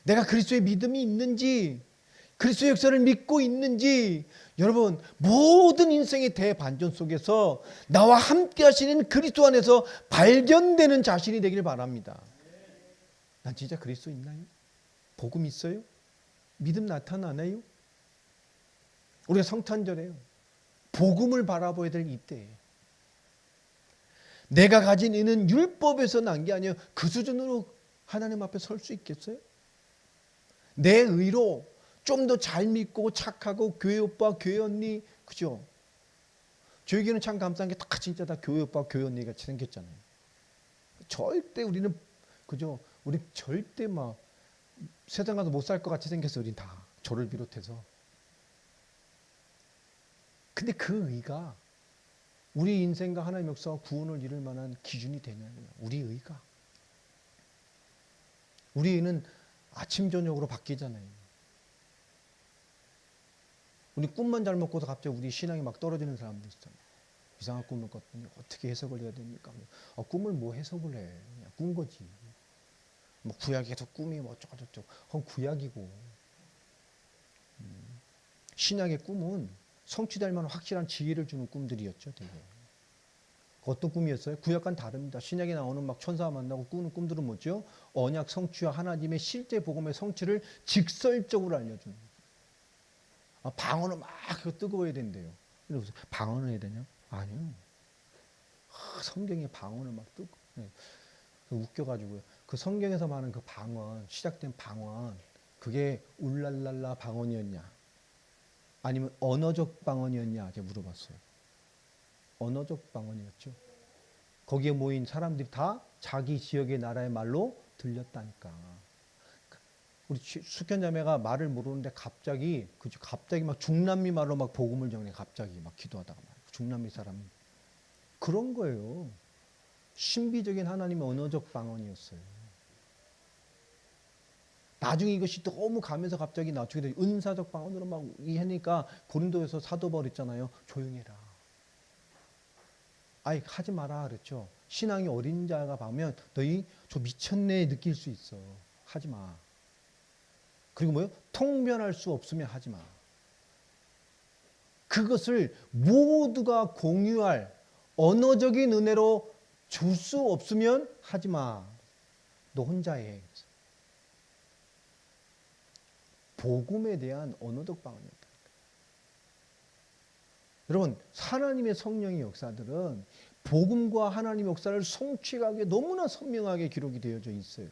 내가 그리스도의 믿음이 있는지, 그리스도의 역사를 믿고 있는지, 여러분 모든 인생의 대반전 속에서 나와 함께 하시는 그리스도 안에서 발견되는 자신이 되길 바랍니다. 난 진짜 그리스도 있나요? 복음 있어요? 믿음 나타나나요? 우리가 성탄절에요 복음을 바라봐야 될 이때예요. 내가 가진 이는 율법에서 난 게 아니에요. 그 수준으로 하나님 앞에 설 수 있겠어요? 내 의로 좀 더 잘 믿고 착하고 교회 오빠 교회 언니, 그죠? 저에게는 참 감사한 게 다 진짜 다 교회 오빠 교회 언니 같이 생겼잖아요. 절대 우리는, 그죠? 우리 절대 막 세상 가서 못 살 것 같이 생겼어요. 우린 다, 저를 비롯해서. 근데 그 의가 우리 인생과 하나님의 역사와 구원을 이룰 만한 기준이 되냐고요. 우리 의가. 우리 의는 아침 저녁으로 바뀌잖아요. 우리 꿈만 잘 먹고서 갑자기 우리 신앙이 막 떨어지는 사람들 있잖아요. 이상한 꿈을 꿨더니 어떻게 해석을 해야 됩니까? 꿈을 뭐 해석을 해. 그냥 꾼 거지. 뭐 구약에서 꿈이 뭐 어쩌고저쩌고, 그건 구약이고, 신약의 꿈은 성취될 만한 확실한 지혜를 주는 꿈들이었죠. 되게. 어떤 꿈이었어요? 구약과는 다릅니다. 신약에 나오는 막 천사와 만나고 꾸는 꿈들은 뭐죠? 언약 성취와 하나님의 실제 복음의 성취를 직설적으로 알려주는. 방언을 막 뜨거워야 된대요. 그래서 방언을 해야 되냐? 아니요. 성경에 방언을 막 뜨고. 네. 웃겨가지고요. 그 성경에서 말하는 그 방언, 시작된 방언, 그게 울랄랄라 방언이었냐? 아니면 언어적 방언이었냐? 제가 물어봤어요. 언어적 방언이었죠. 거기에 모인 사람들이 다 자기 지역의 나라의 말로 들렸다니까. 우리 숙현자매가 말을 모르는데 갑자기 막 중남미 말로 막 복음을 전해. 갑자기 막 기도하다가 막 중남미 사람이. 그런 거예요. 신비적인 하나님의 언어적 방언이었어요. 나중에 이것이 너무 가면서 갑자기 나중에 은사적 방언으로 막 하니까 고린도에서 사도 바울 있잖아요. 조용해라. 아이 하지 마라 그랬죠. 신앙이 어린 자가 보면 너희 저 미쳤네 느낄 수 있어. 하지 마. 그리고 뭐요? 통변할 수 없으면 하지 마. 그것을 모두가 공유할 언어적인 은혜로 줄 수 없으면 하지 마. 너 혼자 해. 복음에 대한 언어적 방언이었다. 여러분, 하나님의 성령의 역사들은 복음과 하나님의 역사를 성취하게 너무나 선명하게 기록이 되어져 있어요.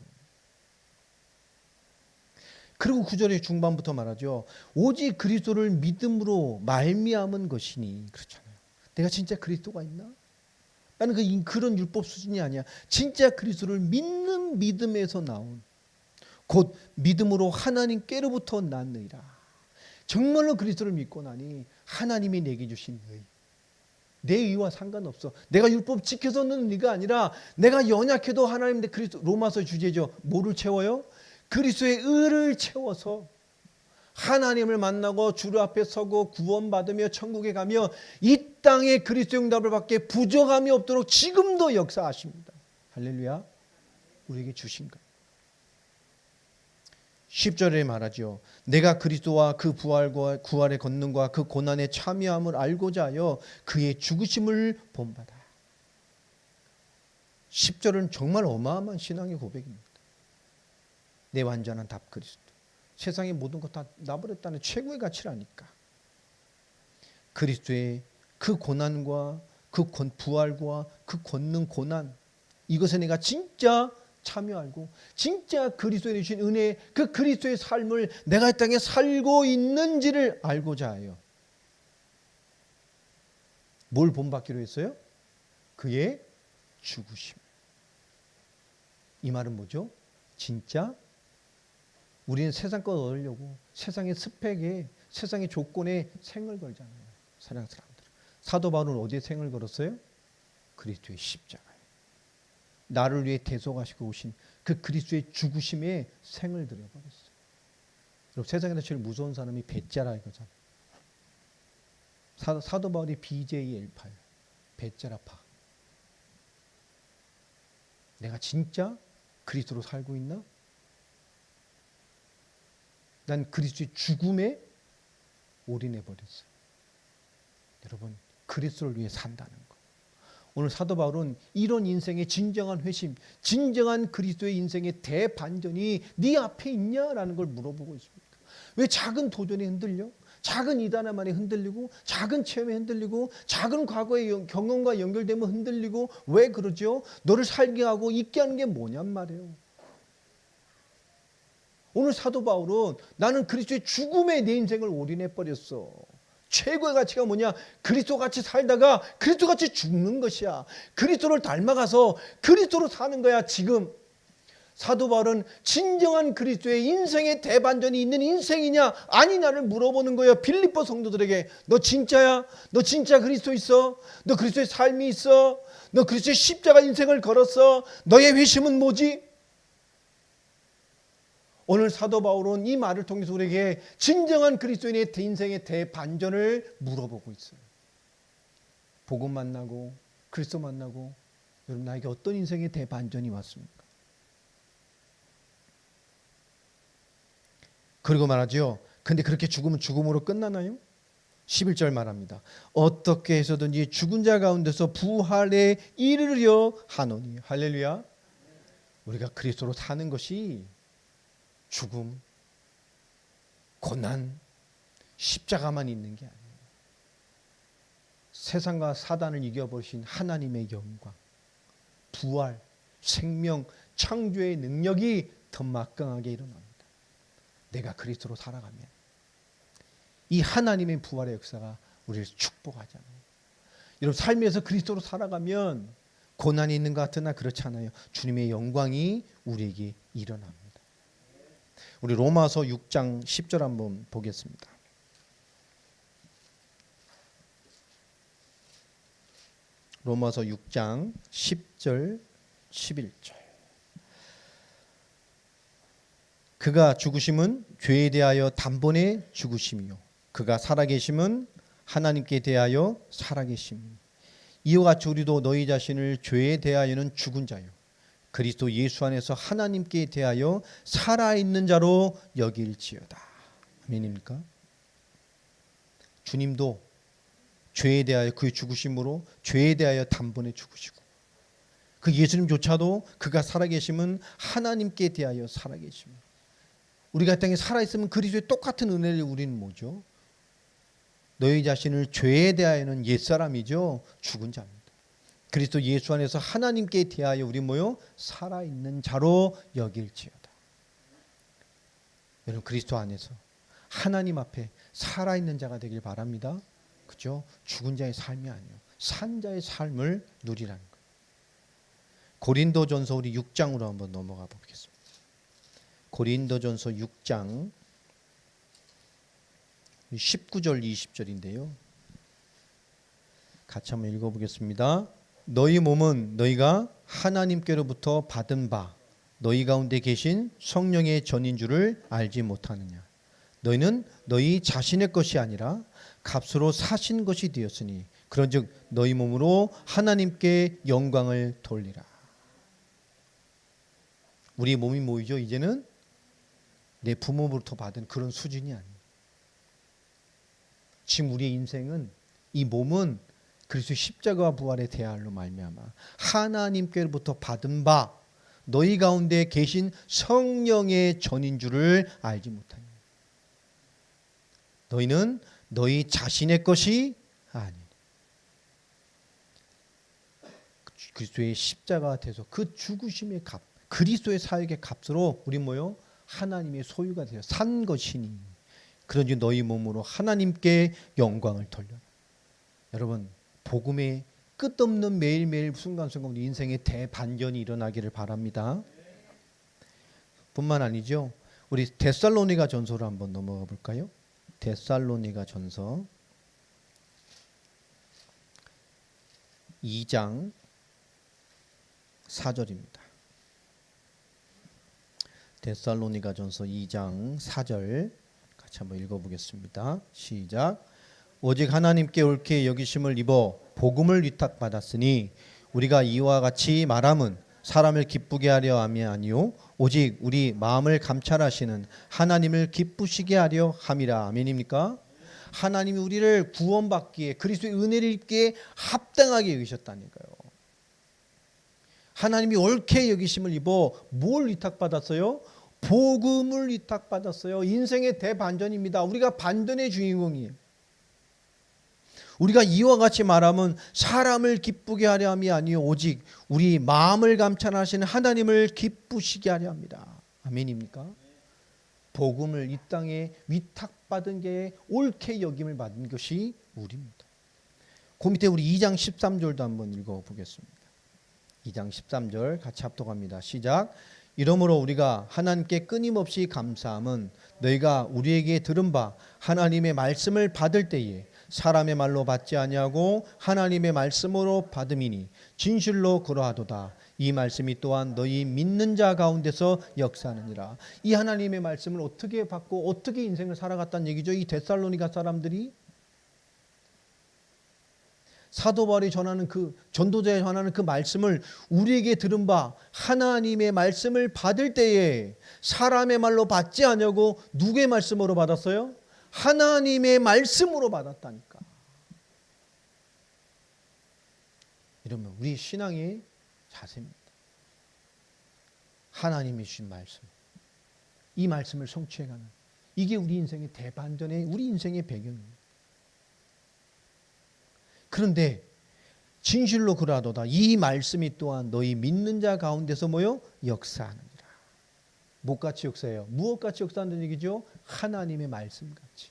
그리고 9절의 중반부터 말하죠. 오직 그리스도를 믿음으로 말미암은 것이니. 그렇잖아요. 내가 진짜 그리스도가 있나? 나는 그런 율법 수준이 아니야. 진짜 그리스도를 믿는 믿음에서 나온 곧 믿음으로 하나님께로부터 났느니라. 정말로 그리스도를 믿고 나니 하나님이 내게 주신 의. 내 의와 상관없어. 내가 율법 지켜서는 의가 아니라 내가 연약해도 하나님 그리스도 로마서 주제죠. 뭐를 채워요? 그리스도의 의를 채워서 하나님을 만나고 주를 앞에 서고 구원받으며 천국에 가며 이 땅에 그리스도의 응답을 받게 부족함이 없도록 지금도 역사하십니다. 할렐루야. 우리에게 주신 것. 10절에 말하죠. 내가 그리스도와 그 부활과 구원의 권능과 그 고난에 참여함을 알고자 하여 그의 죽으심을 본받아. 10절은 정말 어마어마한 신앙의 고백입니다. 내 완전한 답 그리스도. 세상의 모든 것 다 놔버렸다는 최고의 가치를 아니까. 그리스도의 그 고난과 그 부활과 그 권능 고난 이것에 내가 진짜 참여하고 진짜 그리스도에 주신 은혜 그 그리스도의 삶을 내가 이 땅에 살고 있는지를 알고자 해요. 뭘 본받기로 했어요? 그의 죽으심. 이 말은 뭐죠? 진짜 우리는 세상 것 얻으려고 세상의 스펙에 세상의 조건에 생을 걸잖아요. 사랑하는 사람들. 사도 바울은 어디에 생을 걸었어요? 그리스도의 십자가에. 나를 위해 대속하시고 오신 그 그리스도의 죽으심에 생을 들여버렸어요. 여러분 세상에서 제일 무서운 사람이 배짜라 이거잖아요. 사도 바울이 BJL8 배짜라파. 내가 진짜 그리스도로 살고 있나? 난 그리스도의 죽음에 올인해버렸어요. 여러분 그리스도를 위해 산다는 거. 오늘 사도 바울은 이런 인생의 진정한 회심, 진정한 그리스도의 인생의 대반전이 네 앞에 있냐라는 걸 물어보고 있습니다. 왜 작은 도전에 흔들려? 작은 이단 하나에 흔들리고 작은 체험에 흔들리고 작은 과거의 경험과 연결되면 흔들리고 왜 그러죠? 너를 살게 하고 있게 하는 게 뭐냔 말이에요. 오늘 사도 바울은 나는 그리스도의 죽음에 내 인생을 올인해버렸어. 최고의 가치가 뭐냐? 그리스도같이 살다가 그리스도같이 죽는 것이야. 그리스도를 닮아가서 그리스도로 사는 거야. 지금 사도 바울은 진정한 그리스도의 인생의 대반전이 있는 인생이냐 아니냐를 물어보는 거예요. 빌립보 성도들에게. 너 진짜야? 너 진짜 그리스도 있어? 너 그리스도의 삶이 있어? 너 그리스도의 십자가 인생을 걸었어? 너의 회심은 뭐지? 오늘 사도 바울은 이 말을 통해서 우리에게 진정한 그리스도인의 인생의 대반전을 물어보고 있어요. 복음 만나고 그리스도 만나고 여러분 나에게 어떤 인생의 대반전이 왔습니까? 그리고 말하죠. 근데 그렇게 죽으면 죽음으로 끝나나요? 11절 말합니다. 어떻게 해서든지 죽은 자 가운데서 부활에 이르려 하노니. 할렐루야. 우리가 그리스도로 사는 것이 죽음, 고난, 십자가만 있는 게 아니에요. 세상과 사단을 이겨보신 하나님의 영광, 부활, 생명, 창조의 능력이 더 막강하게 일어납니다. 내가 그리스도로 살아가면 이 하나님의 부활의 역사가 우리를 축복하잖아요. 여러분 삶에서 그리스도로 살아가면 고난이 있는 것 같으나 그렇지 않아요. 주님의 영광이 우리에게 일어납니다. 우리 로마서 6장 10절 한번 보겠습니다. 로마서 6장 10절 11절. 그가 죽으심은 죄에 대하여 단번에 죽으심이요 그가 살아계심은 하나님께 대하여 살아계심이니 이와 같이 우리도 너희 자신을 죄에 대하여는 죽은 자요 그리스도 예수 안에서 하나님께 대하여 살아있는 자로 여길지어다. 아멘입니까? 주님도 죄에 대하여 그의 죽으심으로 죄에 대하여 단번에 죽으시고 그 예수님조차도 그가 살아계심은 하나님께 대하여 살아계십니다. 우리가 땅에 살아있으면 그리스도의 똑같은 은혜를 우리는 뭐죠? 너희 자신을 죄에 대하여는 옛사람이죠. 죽은 자입니다. 그리스도 예수 안에서 하나님께 대하여 우리 뭐요? 살아있는 자로 여길지어다. 여러분 그리스도 안에서 하나님 앞에 살아있는 자가 되길 바랍니다. 그죠? 죽은 자의 삶이 아니에요. 산 자의 삶을 누리라는 거예요. 고린도전서 우리 6장으로 한번 넘어가 보겠습니다. 고린도전서 6장 19절 20절인데요. 같이 한번 읽어보겠습니다. 너희 몸은 너희가 하나님께로부터 받은 바 너희 가운데 계신 성령의 전인 줄을 알지 못하느냐. 너희는 너희 자신의 것이 아니라 값으로 사신 것이 되었으니 그런즉 너희 몸으로 하나님께 영광을 돌리라. 우리 몸이 뭐이죠? 이제는 내 부모로부터 받은 그런 수준이 아니에요. 지금 우리의 인생은 이 몸은 그리스도의 십자가와 부활의 대활로 말미암아 하나님께로부터 받은 바 너희 가운데 계신 성령의 전인 줄을 알지 못하니 너희는 너희 자신의 것이 아니니 그리스도의 십자가가 돼서 그 죽으심의 값 그리스도의 사역의 값으로 우리 뭐요? 하나님의 소유가 되어 산 것이니 그런지 너희 몸으로 하나님께 영광을 돌려라. 여러분 복음의 끝없는 매일매일 순간순간 우리 인생의 대반전이 일어나기를 바랍니다. 뿐만 아니죠. 우리 데살로니가 전서로 한번 넘어가 볼까요? 데살로니가 전서 2장 4절입니다. 데살로니가 전서 2장 4절 같이 한번 읽어보겠습니다. 시작. 오직 하나님께 옳게 여기심을 입어 복음을 위탁받았으니 우리가 이와 같이 말함은 사람을 기쁘게 하려 함이 아니요 오직 우리 마음을 감찰하시는 하나님을 기쁘시게 하려 함이라. 아멘입니까? 하나님이 우리를 구원받기에 그리스도의 은혜를 입기에 합당하게 여기셨다니까요. 하나님이 옳게 여기심을 입어 뭘 위탁받았어요? 복음을 위탁받았어요. 인생의 대반전입니다. 우리가 반전의 주인공이에요. 우리가 이와 같이 말하면 사람을 기쁘게 하려 함이 아니요 오직 우리 마음을 감찰하시는 하나님을 기쁘시게 하려 합니다. 아멘입니까? 복음을 이 땅에 위탁받은 게 옳게 여김을 받은 것이 우리입니다. 그 밑에 우리 2장 13절도 한번 읽어보겠습니다. 2장 13절 같이 합독합니다. 시작. 이러므로 우리가 하나님께 끊임없이 감사함은 너희가 우리에게 들은 바 하나님의 말씀을 받을 때에 사람의 말로 받지 아니하고 하나님의 말씀으로 받음이니 진실로 그러하도다. 이 말씀이 또한 너희 믿는 자 가운데서 역사하느니라. 이 하나님의 말씀을 어떻게 받고 어떻게 인생을 살아갔다는 얘기죠. 이 데살로니가 사람들이 사도 바울이 전하는 그 전도자에 전하는 그 말씀을 우리에게 들은 바 하나님의 말씀을 받을 때에 사람의 말로 받지 않냐고 누구의 말씀으로 받았어요? 하나님의 말씀으로 받았다니까. 이러면 우리 신앙의 자세입니다. 하나님이 주신 말씀, 이 말씀을 성취해가는 이게 우리 인생의 대반전의 우리 인생의 배경입니다. 그런데 진실로 그러하도다. 이 말씀이 또한 너희 믿는 자 가운데서 뭐요? 역사하느니라. 무엇같이 역사해요? 무엇같이 역사한다는 얘기죠? 하나님의 말씀같이.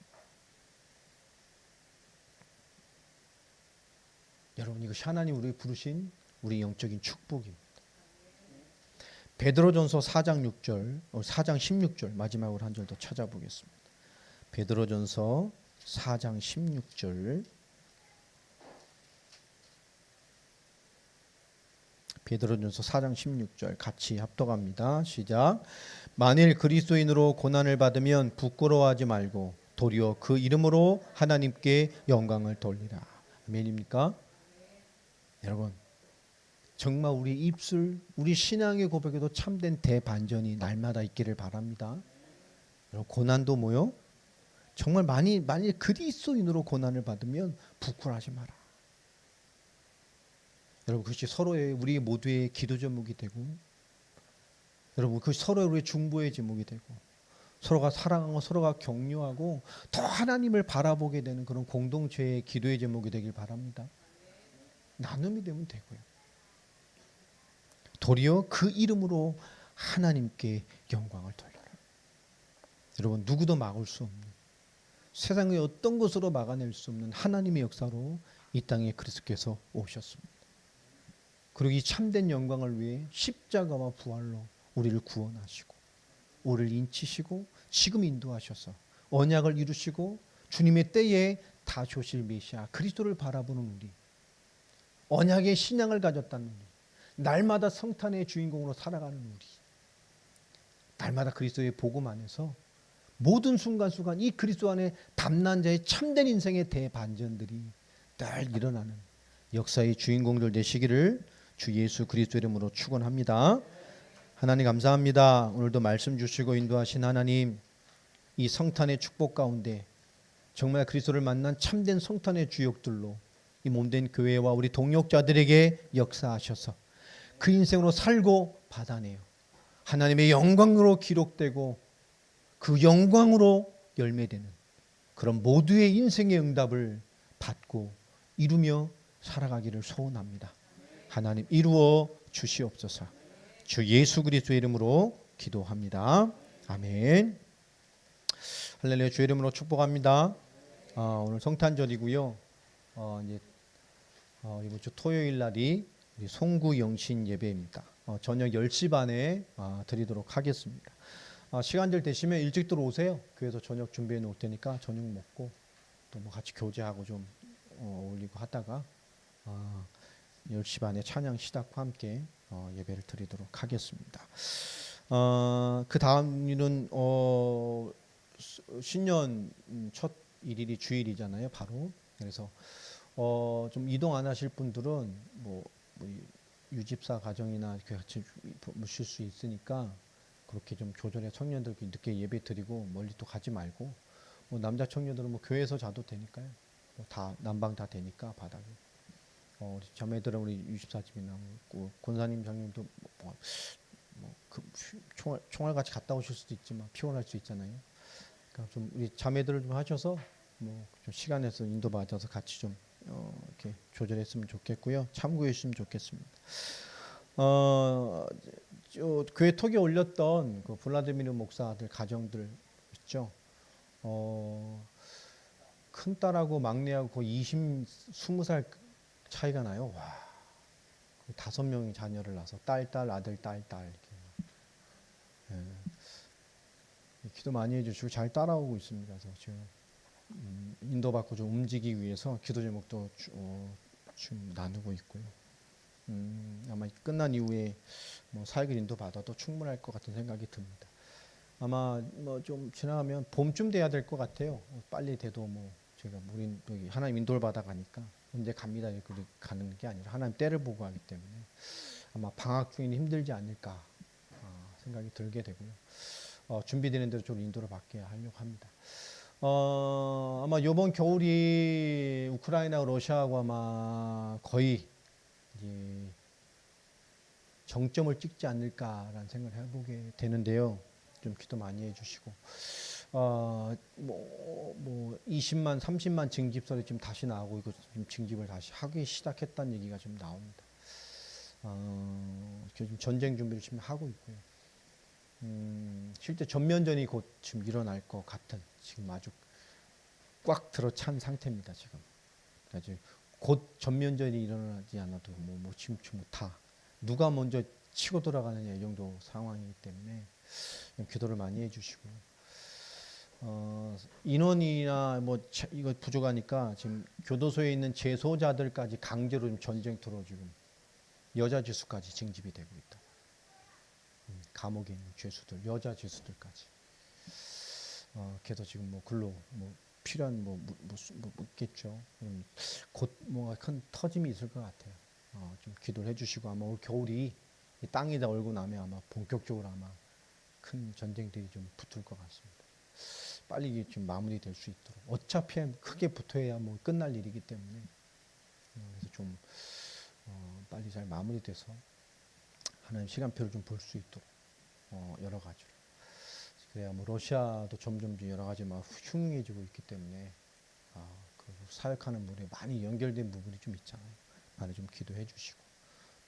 여러분 이것이 하나님 우리 부르신 우리 영적인 축복입니다. 베드로전서 4장 6절, 4장 16절 마지막으로 한 절 더 찾아보겠습니다. 베드로전서 4장 16절 베드로전서 4장 16절 같이 합독합니다. 시작. 만일 그리스도인으로 고난을 받으면 부끄러워하지 말고 도리어 그 이름으로 하나님께 영광을 돌리라. 아멘입니까? 여러분, 정말 우리 입술, 우리 신앙의 고백에도 참된 대반전이 날마다 있기를 바랍니다. 여러분, 고난도 뭐요? 정말 만일 그리스도인으로 고난을 받으면 부끄러워하지 마라. 여러분, 그것이 서로의 우리 모두의 기도 제목이 되고, 여러분, 그것이 서로의 우리 중보의 제목이 되고, 서로가 사랑하고 서로가 격려하고 더 하나님을 바라보게 되는 그런 공동체의 기도의 제목이 되길 바랍니다. 나눔이 되면 되고요. 도리어 그 이름으로 하나님께 영광을 돌려라. 여러분, 누구도 막을 수 없는, 세상의 어떤 것으로 막아낼 수 없는 하나님의 역사로 이 땅에 그리스도께서 오셨습니다. 그리고 이 참된 영광을 위해 십자가와 부활로 우리를 구원하시고 우리를 인치시고 지금 인도하셔서 언약을 이루시고 주님의 때에 다시 오실 메시아 그리스도를 바라보는 우리, 언약의 신앙을 가졌다는 우리, 날마다 성탄의 주인공으로 살아가는 우리, 날마다 그리스도의 복음 안에서 모든 순간순간 이 그리스도 안에 담난 자의 참된 인생의 대반전들이 늘 일어나는 역사의 주인공들 되시기를 주 예수 그리스도 이름으로 축원합니다. 하나님 감사합니다. 오늘도 말씀 주시고 인도하신 하나님, 이 성탄의 축복 가운데 정말 그리스도를 만난 참된 성탄의 주역들로 이 몸된 교회와 우리 동역자들에게 역사하셔서 그 인생으로 살고 받아내요 하나님의 영광으로 기록되고 그 영광으로 열매되는 그런 모두의 인생의 응답을 받고 이루며 살아가기를 소원합니다. 하나님 이루어 주시옵소서. 주 예수 그리스도의 이름으로 기도합니다. 아멘. 할렐루야. 주의 이름으로 축복합니다. 오늘 성탄절이고요. 이번 주 토요일 날이 우리 송구 영신 예배입니다. 저녁 10시 반에 드리도록 하겠습니다. 시간들 되시면 일찍 들어오세요. 교회에서 저녁 준비해 놓을 테니까 저녁 먹고 또 뭐 같이 교제하고 좀 어울리고 하다가 10시 반에 찬양 시작과 함께 예배를 드리도록 하겠습니다. 그 다음 일은 신년 첫 일일이 주일이잖아요. 바로. 그래서 좀 이동 안 하실 분들은 뭐 유집사 가정이나 이렇게 같이 모실 수 있으니까 그렇게 좀 조절해 청년들 늦게 예배 드리고 멀리 또 가지 말고 뭐 남자 청년들은 뭐 교회에서 자도 되니까요. 뭐 다 난방 다 되니까 바닥에. 우리 자매들은 우리 유집사집이나 뭐 권사님 장님도 그 총알 같이 갔다 오실 수도 있지만 피곤할 수 있잖아요. 그러니까 좀 우리 자매들을 좀 하셔서 뭐 좀 시간에서 인도 받아서 같이 좀 이렇게 조절했으면 좋겠고요. 참고해 주시면 좋겠습니다. 교회 톡에 올렸던 그 블라디미르 목사들 가정들 있죠. 큰 딸하고 막내하고 거의 20살 차이가 나요. 와, 5명이 자녀를 낳아서 딸, 아들, 딸 이렇게. 기도 많이 해주시고 잘 따라오고 있습니다. 그래서 지금 인도받고 좀 움직이기 위해서 기도 제목도 지금 나누고 있고요. 아마 끝난 이후에 뭐 사역을 인도받아도 충분할 것 같은 생각이 듭니다. 아마 뭐 좀 지나가면 봄쯤 돼야 될 것 같아요. 빨리 돼도 뭐 제가 우린 여기 하나님 인도를 받아가니까 언제 갑니다 이렇게 가는 게 아니라 하나님 때를 보고 하기 때문에 아마 방학 중에는 힘들지 않을까 생각이 들게 되고요. 준비되는 대로 좀 인도를 받게 하려고 합니다. 아마 이번 겨울이 우크라이나 러시아하고 아마 거의 이제 정점을 찍지 않을까라는 생각을 해보게 되는데요. 좀 기도 많이 해주시고, 뭐 20만, 30만 징집설이 지금 다시 나오고 이거 지금 징집을 다시 하기 시작했다는 얘기가 지금 나옵니다. 지금 전쟁 준비를 지금 하고 있고요. 실제 전면전이 곧 지금 일어날 것 같은 지금 아주 꽉 들어찬 상태입니다. 지금 아주 곧 전면전이 일어나지 않아도 뭐 지금 다 누가 먼저 치고 들어가느냐 이 정도 상황이기 때문에 기도를 많이 해주시고요. 인원이나 뭐 이거 부족하니까 지금 교도소에 있는 재소자들까지 강제로 지금 전쟁터로 지금 여자 죄수까지 징집이 되고 있다. 감옥에 있는 죄수들, 여자 죄수들까지. 그래서 지금 뭐 글로 뭐 필요한 뭐 묻겠죠. 곧 뭔가 큰 터짐이 있을 것 같아요. 좀 기도를 해주시고 아마 올 겨울이 이 땅이 다 얼고 나면 아마 본격적으로 아마 큰 전쟁들이 좀 붙을 것 같습니다. 빨리 이게 좀 마무리될 수 있도록. 어차피 크게 붙어야 뭐 끝날 일이기 때문에 그래서 좀 빨리 잘 마무리돼서 하나님 시간표를 좀 볼 수 있도록 여러 가지로. 그래야 뭐 러시아도 점점 여러 가지 막 흉흉해지고 있기 때문에 그 사역하는 분에 많이 연결된 부분이 좀 있잖아요. 많이 좀 기도해 주시고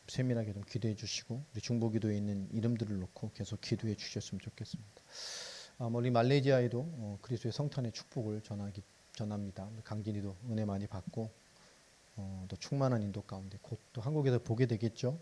세밀하게 좀 기도해 주시고 우리 중보기도에 있는 이름들을 놓고 계속 기도해 주셨으면 좋겠습니다. 우리 말레이시아에도 그리스도의 성탄의 축복을 전합니다. 강진이도 은혜 많이 받고 또 충만한 인도 가운데 곧 또 한국에서 보게 되겠죠.